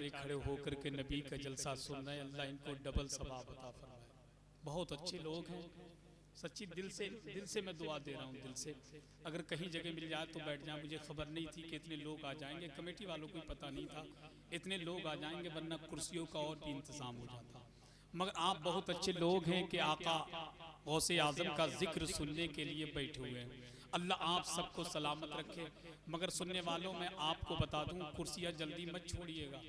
बेचारे खड़े होकर के नबी का जलसा सुन रहे हैं, अल्लाह इनको डबल सवाब अता फरमाए। बहुत अच्छे लोग हैं, सच्ची दिल से मैं दुआ दे रहा हूँ, दिल से। अगर कहीं जगह मिल जाए तो बैठ जाए। मुझे खबर नहीं थी कि इतने लोग आ जाएंगे, कमेटी वालों को पता नहीं था इतने लोग आ जाएंगे, वरना कुर्सियों का और भी इंतजाम हो जाता। मगर आप बहुत अच्छे लोग हैं कि आका गौसे आजम का जिक्र सुनने के लिए बैठे हुए हैं। अल्लाह आप सबको सलामत रखे। मगर सुनने वालों में आपको बता दूं, कुर्सियाँ जल्दी मत छोड़िएगा।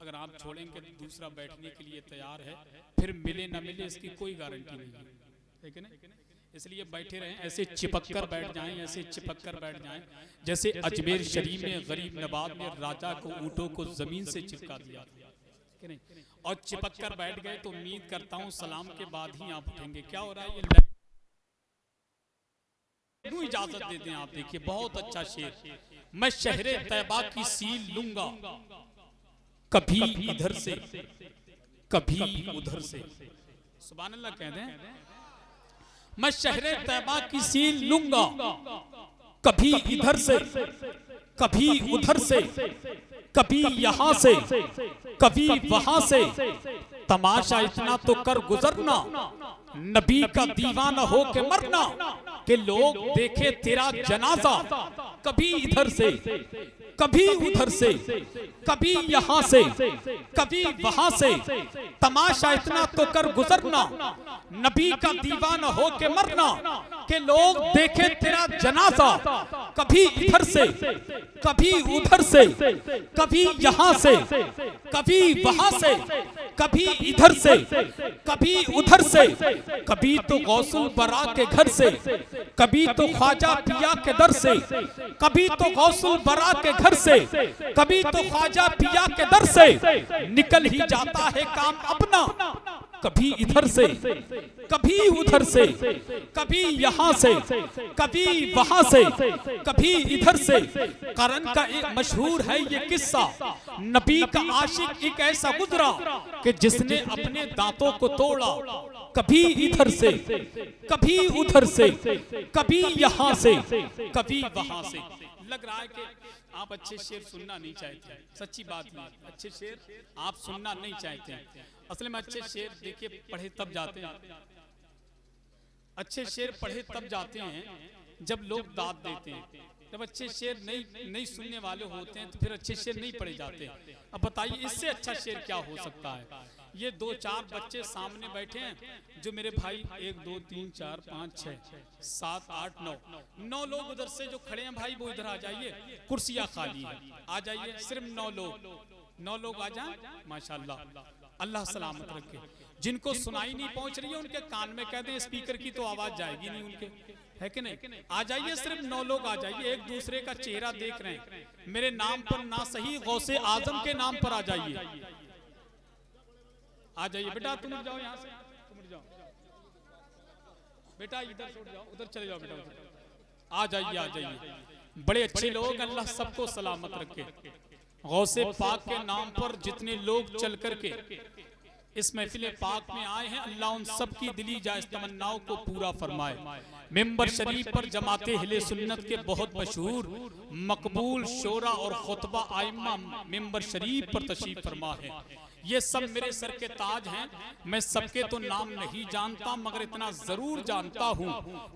अगर आप छोड़ेंगे तो दूसरा बैठने के लिए तैयार है, फिर मिले ना मिले इसकी कोई गारंटी नहीं है, ठीक है ना। इसलिए बैठे रहें, ऐसे चिपक कर बैठ जाएं, ऐसे चिपक कर बैठ जाएं जैसे अजमेर शरीफ में गरीब नवाब ने राजा को ऊँटों को जमीन से चिपका दिया, ठीक है नहीं। और चिपक कर बैठ गए तो उम्मीद करता हूँ सलाम के बाद ही आप उठेंगे। क्या हो रहा है ये इजाजत देते हैं आप। देखिए बहुत अच्छा शेर, मैं शहरे तैबा की सील लूंगा, कभी इधर से कभी उधर से। सुभान अल्लाह कहते हैं, मैं शहरे तैबा की सील लूंगा, कभी इधर से कभी उधर से, कभी यहां से कभी वहां से। तमाशा इतना तो कर गुजरना, नबी का दीवाना हो के मरना, कि लोग देखे तेरा जनाजा। कभी इधर से कभी उधर से, कभी यहां से कभी वहां से। तमाशा इतना तो कर गुजरना, नबी का दीवाना हो के मरना, कि लोग देखे तेरा जनाजा। कभी इधर से कभी उधर से, कभी यहां से कभी वहां से, कभी इधर से कभी उधर से। कभी तो गौसुल बरा के घर से, कभी तो ख्वाजा पिया के दर से। कभी तो गौसुल बरा के घर से, कभी तो ख्वाजा पिया के दर से। निकल ही जाता है काम अपना, कभी इधर से कभी उधर से, कभी यहाँ से कभी वहां से, कभी इधर से। करन का एक मशहूर है ये किस्सा, नबी का आशिक एक ऐसा गुजरा कि जिसने अपने दांतों को तोड़ा। कभी इधर से कभी उधर से, कभी यहाँ से कभी वहां से। लग रहा है कि आप अच्छे शेर सुनना नहीं चाहते, सच्ची बात नहीं, अच्छे शेर आप सुनना नहीं चाहते। असल में अच्छे शेर देखिए पढ़े तब जाते हैं, अच्छे शेर पढ़े तब जाते हैं जब लोग दाद देते हैं। जब अच्छे शेर नहीं सुनने वाले होते हैं तो फिर अच्छे शेर नहीं पढ़े जाते। अब बताइए इससे अच्छा शेर क्या हो सकता है। ये 2-4 बच्चे सामने बैठे हैं, जो मेरे भाई 1 2 3 4 5 6 7 8 9 लोग उधर से जो खड़े हैं भाई वो इधर आ जाइए, कुर्सियां खाली है, आ जाइए। सिर्फ 9 लोग आ जाए, माशाल्लाह, अल्लाह सलामत रखे। जिनको सुनाई नहीं पहुंच रही है उनके कान में कह दें स्पीकर की तो आवाज जाएगी नहीं उनके, है कि नहीं। आ जाइए, सिर्फ 9 लोग आ जाइए, एक दूसरे का चेहरा देख रहे हैं। मेरे नाम पर ना सही गौसे आजम के नाम पर आ जाइए, आ जाइए। बेटा तुम जाओ, यहाँ से तुम जाओ, बेटा इधर छोड़ जाओ, उधर चले जाओ बेटा, आ जाइए आ जाइए। बड़े अच्छे लोग, अल्लाह सबको सलामत रखे। गौसे पाक के नाम पर जितने लोग चल करके इस महफिल पाक में आए हैं, अल्लाह उन सब की दिली जायज तमन्नाओं को पूरा फरमाए। मेंबर शरीफ पर जमाते हिले सुन्नत के बहुत मशहूर मकबूल शोरा और खुतबा आइम्मा मेंबर शरीफ पर तशरीफ फरमा है। ये सब मेरे सर के ताज हैं। मैं सबके तो नाम नहीं जानता, मगर इतना जरूर जानता हूँ,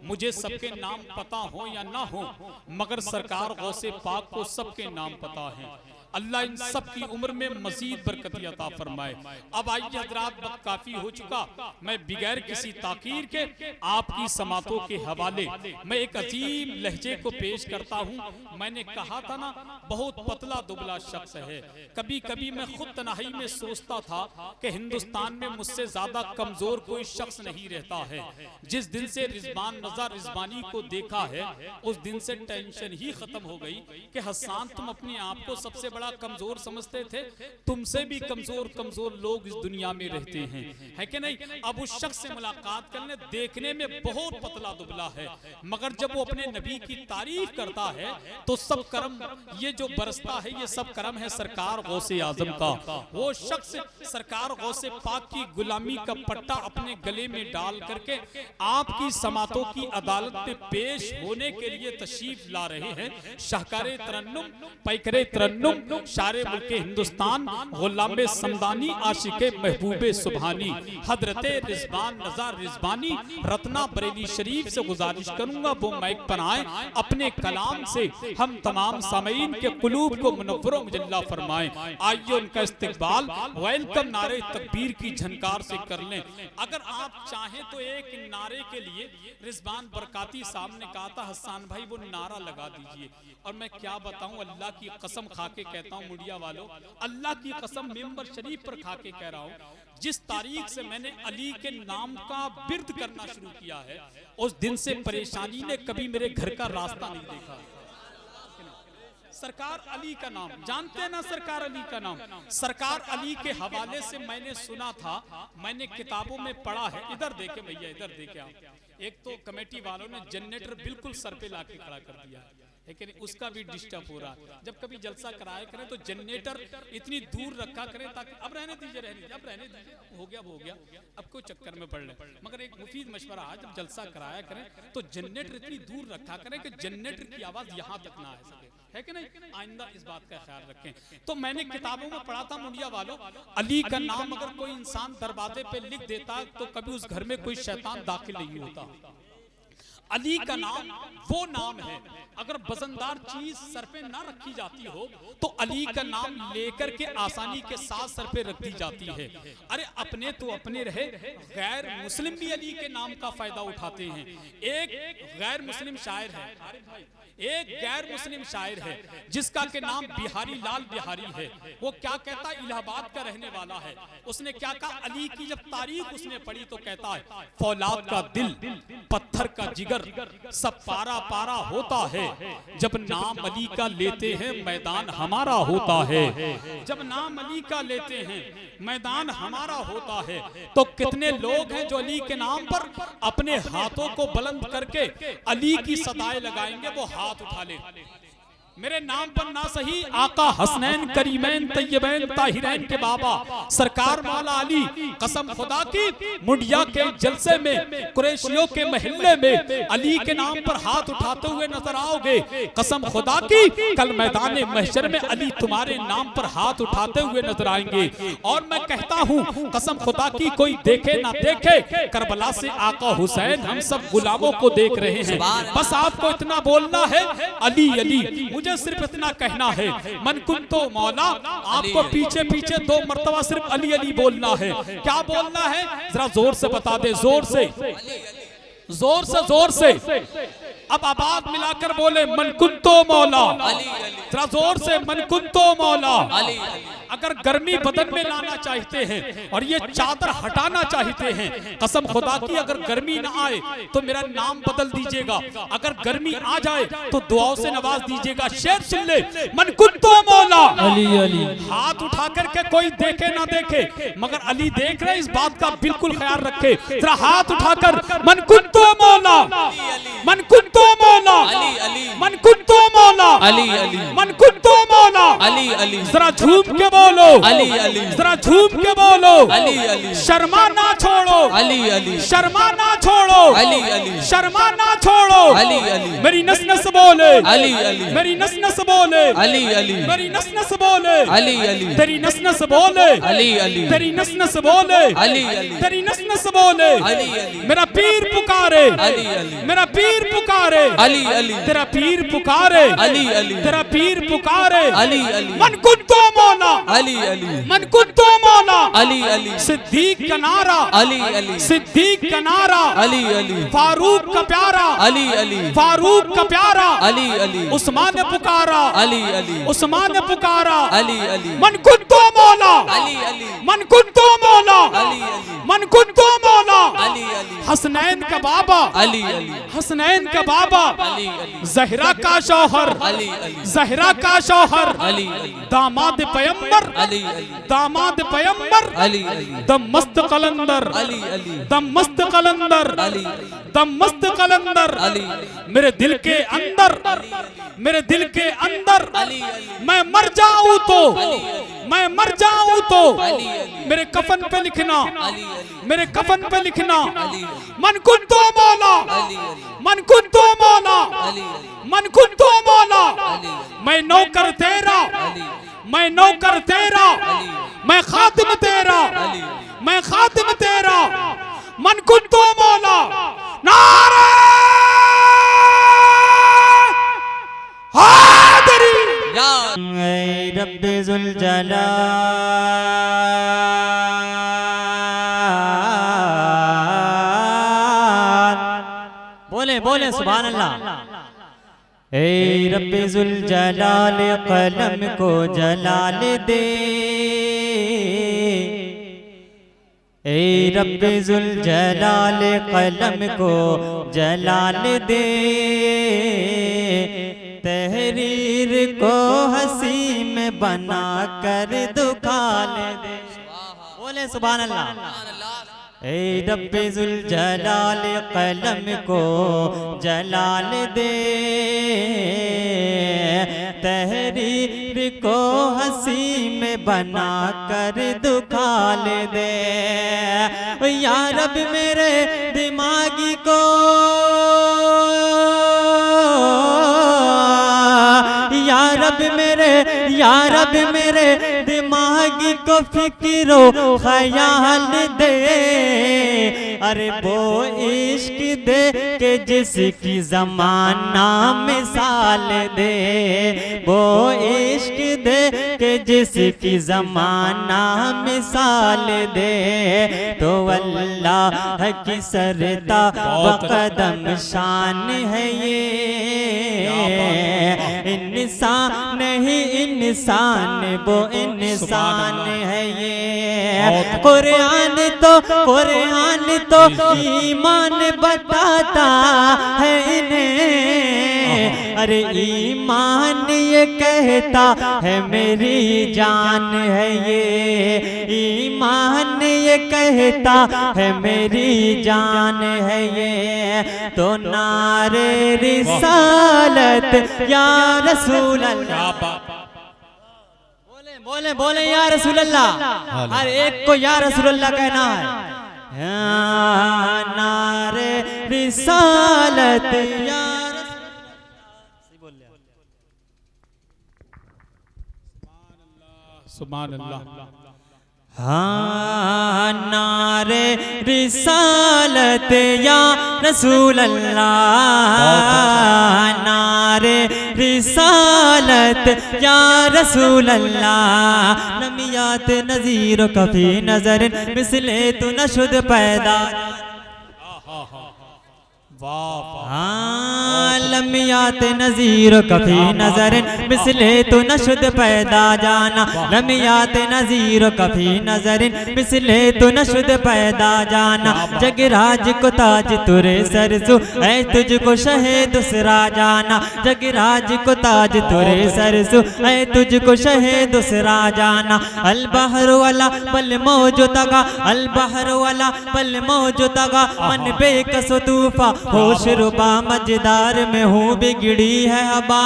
मुझे सबके नाम पता हो या ना हो, मगर सरकार गौसे पाक को सबके नाम पता है। अल्लाह इन सब की उम्र में मजीद बरकत अता फरमाए। अब आइए हजरात, वक्त काफी हो चुका, मैं बिगैर किसी ताकीर के आपकी समातों के हवाले मैं एक अजीब लहजे को पेश करता हूँ। मैंने कहा था ना, बहुत पतला दुबला शख्स है। कभी कभी मैं खुद तन्हाई में सोचता था कि हिंदुस्तान में मुझसे ज्यादा कमजोर कोई शख्स नहीं रहता है। जिस दिन से रिजवान रजा रिजवानी को देखा है, उस दिन से टेंशन ही खत्म हो गई कि हसन तुम अपने आप को सबसे बड़ा कमजोर समझते थे, तुमसे भी कमजोर लोग इस दुनिया में रहते हैं, है कि नहीं। अब उस शख्स से मुलाकात करने, देखने में बहुत पतला दुबला है, मगर जब वो अपने नबी की तारीफ करता है तो सब करम ये जो बरसता है, ये सब करम है सरकार गौसे आजम का। वो शख्स सरकार गौसे पाक की गुलामी का पट्टा अपने गले में डाल करके आपकी समातों की अदालत में पेश होने के लिए तशरीफ ला रहे हैं। शाहकारे तरन्नुम, पैकरे तरन्नुम, शारे मुल्के हिंदुस्तान गुलाम समदानी आशिके महबूबे सुबहानी हजरत रिजवान नज़ा रिजवानी रत्ना बरेली शरीफ से गुजारिश करूंगा वो माइक पर आए, अपने कलाम से हम तमाम सामीन के कुलूब को मुनव्वर मुजल्ला फरमाएं। आइए उनका इस्तकबाल वेलकम नारे तकबीर की झनकार से कर लें। अगर आप चाहें तो एक नारे के लिए रिजवान बरकाती साहब ने कहा था हसन भाई वो नारा लगा दीजिए, और मैं क्या बताऊं, अल्लाह की कसम खा के कहता हूं मुंडिया वालों, अल्लाह की कसम मेंबर शरीफ पर खा के कह रहा हूं, जिस तारीख से मैंने अली के नाम का बिर्द करना शुरू किया है उस दिन से परेशानी ने कभी मेरे घर का रास्ता नहीं देखा। सरकार अली का नाम जानते हैं ना, सरकार अली का नाम, सरकार अली के हवाले से मैंने सुना था, मैंने किताबों में पढ़ा है। इधर देखे भैया, इधर देखे आप, एक तो कमेटी वालों ने जनरेटर बिल्कुल सर पे लाके खड़ा कर दिया है, लेकिन उसका भी डिस्टर्ब हो रहा है। जब कभी जलसा कराया करें तो जनरेटर इतनी दूर रखा करें ताकि अब रहने दीजिए, अब रहने दीजिए, हो गया वो हो गया, अब कोई चक्कर में पड़ ले। मगर एक मुफीद मशवरा है, जब जलसा कराया करें तो जनरेटर इतनी दूर रखा करें कि जनरेटर की आवाज यहाँ तक ना आ सके, है कि नहीं? आइंदा इस बात का ख्याल रखें। तो मैंने किताबों में पढ़ा था मुंडिया वालों, अली का नाम अगर कोई इंसान दरवाजे पे लिख देता तो कभी उस घर में कोई शैतान दाखिल नहीं होता। अली का नाम वो नाम है, अगर वजनदार चीज सर पे ना रखी जाती हो तो अली का नाम लेकर के आसानी के साथ सर पे रख दी जाती है। अरे अपने तो अपने रहे, गैर मुस्लिम भी अली के नाम का फायदा उठाते हैं। एक गैर मुस्लिम शायर है, एक गैर मुस्लिम शायर है जिसका के नाम बिहारी लाल बिहारी है। वो क्या कहता, इलाहाबाद का रहने वाला है। उसने क्या कहा, अली की जब तारीख उसने पढ़ी तो कहता है फौलाद का दिल पत्थर का जिगर सब पारा पारा होता है, जब नाम अली का लेते हैं मैदान हमारा होता है। जब नाम अली का लेते हैं मैदान हमारा होता है। तो कितने लोग हैं जो अली के नाम पर अपने हाथों को बुलंद करके अली की सदाएं लगाएंगे, वो हाथ उठा ले। मेरे नाम पर ना सही आका हसनैन करीमैन तय्यबैन ताहिरैन के बाबा सरकार मौला अली, कसम खुदा की मुंडिया के जलसे में कुरैशियों के महल्ले में अली के नाम पर हाथ उठाते हुए नजर आओगे। कसम खुदा की कल मैदान महशर में अली तुम्हारे नाम पर हाथ उठाते हुए नजर आएंगे। और मैं कहता हूँ कसम खुदा की, कोई देखे ना देखे, करबला से आका हुसैन हम सब गुलामों को देख रहे हैं। बस आपको इतना बोलना है अली अली, मुझे सिर्फ इतना कहना है मन कुन तो मौला। आपको पीछे पीछे 2 मर्तबा सिर्फ अली अली बोलना है। क्या बोलना है जरा जोर से बता दे, जोर से जोर से जोर से। अब आवाज मिलाकर बोले मन कुन तो मौला, जरा जोर से मन कुन तो मौला। अगर गर्मी बदन में लाना चाहते हैं और ये चादर हटाना चाहते हैं, कसम खुदा की अगर गर्मी ना आए तो मेरा नाम बदल दीजिएगा, अगर गर्मी आ जाए तो दुआओं से नवाज दीजिएगा। शेर सुन ले, मन कुन तो मौला अली अली। हाथ उठा करके कोई देखे ना देखे, मगर अली देख रहे, इस बात का बिल्कुल ख्याल रखे। जरा हाथ उठाकर मन कुन तो मौला, मन कुन तो मौला, मन कुन तो मौला, मन कुन तो मौला, जरा झूम के बोलो अली अली, जरा झूम के बोलो अली अली। शर्मा ना छोड़ो अली अली, शर्मा ना छोड़ो अली अली, शर्मा ना छोड़ो अली अली। मेरी नस नस बोले अली अली, मेरी नस नस बोले अली अली, मेरी नस नस बोले अली अली, तेरी नस नस बोले अली अली, तेरी नस नस बोले अली अली, तेरी नस नस बोले अली अली। मेरा पीर पुकारे अली अली, मेरा पीर पुकारे अली अली, तेरा पीर पुकारे अली अली, तेरा पीर पुकारे अली अली। मन कुन तो मौला अली अली, मन कुन तो मौला अली अली। सिद्दीक का नारा अली अली, सिद्दीक का नारा अली अली। फारूक का प्यारा अली अली, फारूक का प्यारा अली अली। उस्मान ने पुकारा अली अली, उस्मान ने पुकारा अली अली। मन कुन तो मौला अली अली, मन कुन तो मौला अली अली, मन कुन तो मौला अली अली। हसनैन का बाबा अली अली, हसनैन का बाबा अली अली। जहरा का शौहर अली अली, जहरा का शौहर अली अली। दामाद पैगंबर अली अली, दामाद पैगंबर अली अली। दम मस्त कलंदर अली अली, दम मस्त कलंदर अली अली, दम मस्त कलंदर अली अली। मेरे दिल के अंदर, मेरे दिल के अंदर मैं मर जाऊं तो, मैं मर जाऊं तो मेरे कफन पे लिखना, मेरे कफन पे लिखना मन कुन तो मौला, मन कुन तो मौला, मन कुन तो मौला। मैं नौकर तेरा, मैं नौकर तेरा, मैं खातिम तेरा, मैं खातिम तेरा, मन कुंतो मौला। नारे हैदरी। रब्बे जुल जलाल, बोले बोले सुभान अल्लाह। ए रब्बे जुल जलाल कलम को जलाल दे, ए रब्बे जुल जलाल कलम को जलाल दे, तहरीर को हंसी में बना कर दुखाल दे। बोले सुभान अल्लाह। ए रब्बे जुल जलाल कलम को जलाल दे, तहरीर को हंसी में बना कर दुखाल दे। या रब मेरे दिमागी को, या रब मेरे दिमागी को फिक्रो ख्याल दे। अरे वो इश्क दे के जिसकी ज़माना मिसाल दे, वो इश्क दे के जिसकी ज़माना मिसाल दे। तो अल्लाह की सरता बकदम शान है ये, इंसान नहीं इंसान वो इंसान है ये। कुरान तो ईमान बताता है इन्हें, अरे ईमान ये कहता है मेरी जान है ये, ईमान ये कहता है मेरी जान है ये। तो नारे रिसालत या रसूल अल्लाह, बोले बोले या रसूल अल्लाह। हर एक को या रसूल अल्लाह कहना है। नारे रिसालत या सुभान अल्लाह। हाँ नारे रिसालत या रसूल अल्लाह, नारे रिसालत या रसूल अल्लाह। नमियात नज़ीर कफी नजर मिसले तू नशुद पैदा। हाँ लमियात नज़ीर कफी नजर मिसले तो नशुद पैदा जाना, लमियात नज़ीर कफी नजर मिसले तो नशुद पैदा जाना। जगराज को ताज तुरे सरसु ऐ तुझको शहे दूसरा जाना, जगराज को ताज तुरे सरसु ऐ तुझको शहे दूसरा जाना। अल बहर वाला पल मौजो तगा, अल बहर वाला पल मौजो तगा। मन बेकसो तूफा होश रुबा मजेदार में हूँ बिगड़ी है हवा।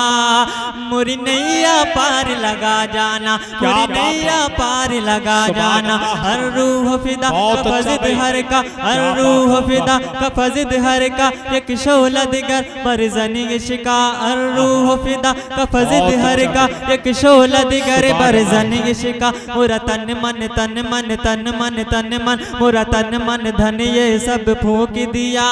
मुरी नैया पार लगा जाना, मुरी नैया पार लगा जाना। हर रूह फिदा कफजिद हर का, हर रूह फिदा कफजिद हर का। एक शोला दिगर बरजनी शिका, हर रूह फिदा कफजिद हर का। एक शोला दिगर बरजनी शिका। मुरा तन मन तन मन तन मन तन मन, मुरा तन मन धन ये सब फूंक दिया।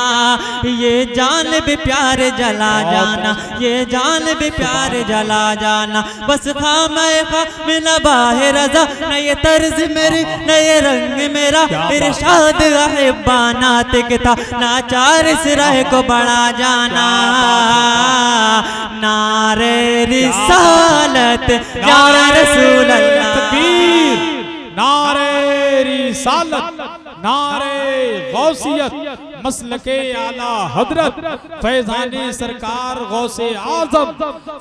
ये जान भी प्यार जला जाना, ये जान भी प्यार जला जाना। बस खामे खा मिला बाहर रजा, नए तर्ज मेरी नए रंग मेरा। इरशाद अहिब्बाना तिकता नाचार सिराह को बढ़ा जाना। नारे रिसालत या रसूल अल्लाह, नारे रिसालत, नारे गौसियत, मसलके आला हजरत फैजानी सरकार गौसे आजम,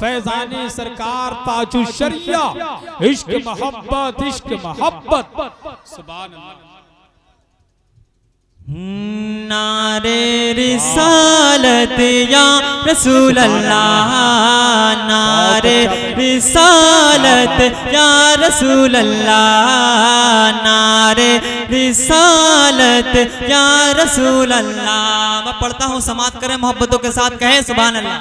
फैजानी सरकार ताजु शरिया। इश्क मोहब्बत, इश्क मोहब्बत। सुभान अल्लाह। नारे रिसालत या रसूल अल्लाह, नारे रिसालत या रसूल अल्लाह, नारे रिसालत या रसूल अल्लाह। मैं पढ़ता हूँ, समात करें मोहब्बतों के साथ, कहें सुभान अल्लाह।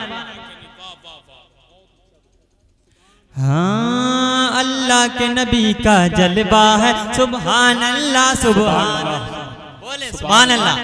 हाँ अल्लाह के नबी का जलवा है, सुभान अल्लाह सुभान अल्लाह, बोले सुभान अल्लाह।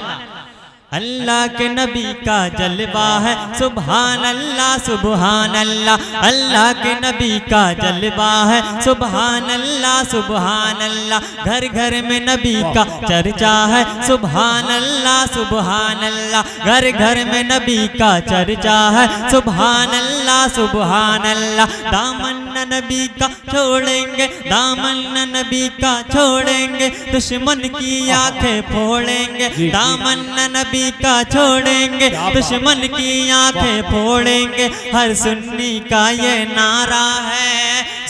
अल्लाह के नबी का जलवा है, सुभान अल्लाह सुभान अल्लाह। अल्लाह के नबी का जलवा है, सुभान अल्लाह सुभान अल्लाह। घर घर में नबी का चर्चा है, सुभान अल्लाह सुभान अल्लाह। घर घर में नबी का चर्चा है, सुभान अल्लाह सुभान अल्लाह। दामन नबी का छोड़ेंगे, दामन नबी का छोड़ेंगे, दुश्मन की आंखें फोड़ेंगे। दामन नबी का छोड़ेंगे, दुश्मन की आंखें फोड़ेंगे। हर सुन्नी का ये नारा है,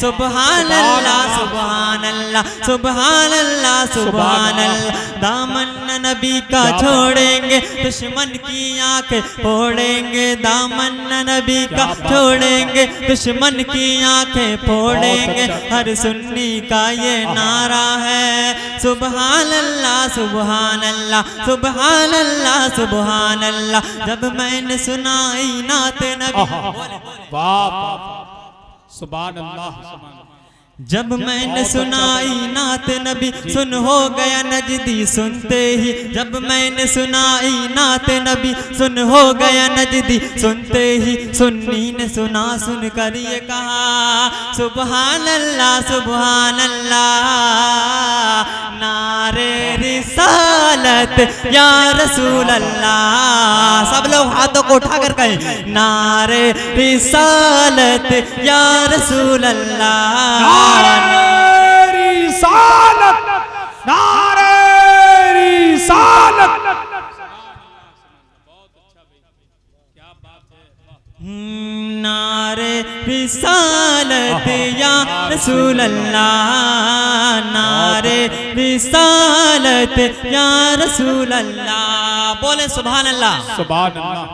सुभान अल्लाह सुभान अल्लाह सुभान अल्लाह सुभान अल्लाह। दामन नबी का छोड़ेंगे, दुश्मन की आंखें फोड़ेंगे। दामन नबी का छोड़ेंगे, दुश्मन की आंखें फोड़ेंगे। हर सुन्नी का ये नारा है, सुभान अल्लाह सुभान अल्लाह सुभान अल्लाह सुभान अल्लाह। जब मैंने सुनाई नात नबी, सुभान अल्लाह। जब मैंने सुनाई नात नबी, सुन हो गया नजदी सुनते ही। जब मैंने सुनाई नात नबी, सुन हो गया नजदी सुनते ही। सुन्नी ने सुना, सुन कर ये कहा, सुभान अल्लाह सुभान अल्लाह। नारे रिसालत या रसूल अल्लाह। सब लोग हाथों को उठाकर कहें, नारे रिसालत या रसूल अल्लाह। नारे रिसालत, नारे रिसालत। बहुत अच्छा भाई, क्या बात है। नारे रिसालत या रसूल अल्लाह। नारे रिसालत या रसूल अल्लाह। बोले सुभान अल्लाह सुभान अल्लाह।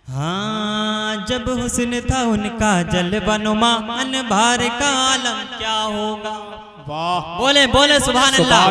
हाँ जब हुस्न था उनका जलवा नुमा, अनभार का आलम क्या होगा। वाह, बोले बोले सुभान अल्लाह।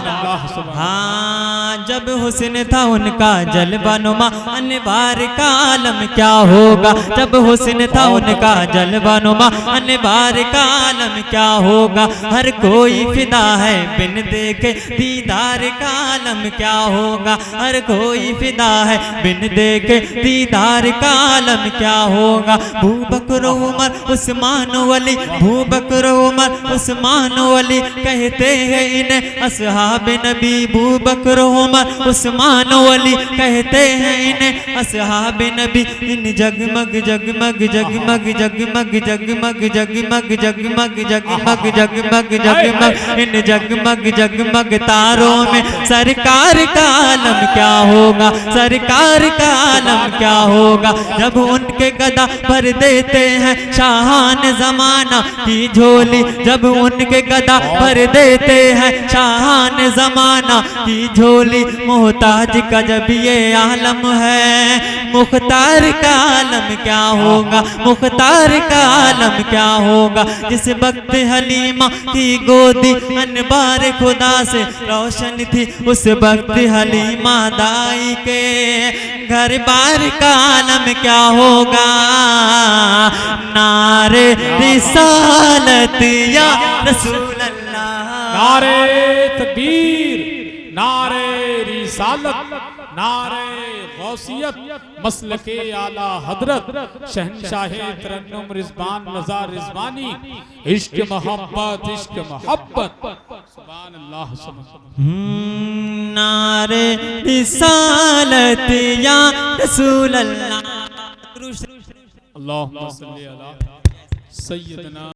हाँ जब हुस्न था उनका जलवा नुमा, अनभार का आलम क्या होगा। जब हुस्न था उनका जलवा नुमा, अनभार का आलम क्या होगा। हर कोई फिदा है बिन देखे दीदार का आलम क्या होगा। हर कोई फिदा है बिन देखे दीदार का आलम क्या होगा। अबू बकर उमर उस्मान वली, अबू बकर उमर उस्मान वली कहते हैं इन्हें असहाब नबी। अबू बकर उमर उस्मान वली कहते हैं इन्हें असहाब नबी। इन जगमग जगमग जगमग जगमग जगमग जगमग जगमग जगमग जगमग जगमग इन जगमग जगमग तारों में सरकार का आलम क्या होगा। सरकार का आलम क्या होगा। जब उनके गदा भर देते हैं शाहान जमाना की झोली। जब उनके गदा भर देते हैं शाहान जमाना की झोली। मोहताज का जब ये आलम है, मुख्तार का आलम क्या होगा। मुख्तार का आलम क्या होगा। जिस वक्त हलीमा की गोदी अनबार खुदा से रोशन थी, उस वक्त हलीमा दाई के घर बार का आलम क्या होगा। नारे रिसालत या रसूल अल्लाह। नारे तकबीर, नारे रिसालत, नारे गौसियत, मसलके आला हजरत शहंशाहे तरन्नुम रिजवान रज़ा रिजवानी। इश्क मोहब्बत, इश्क मोहब्बत। सुभान अल्लाह सुभान। नारे रिसालत या रसूल अल्लाह। अल्लाहुम्मा सल्ली अला सय्यदना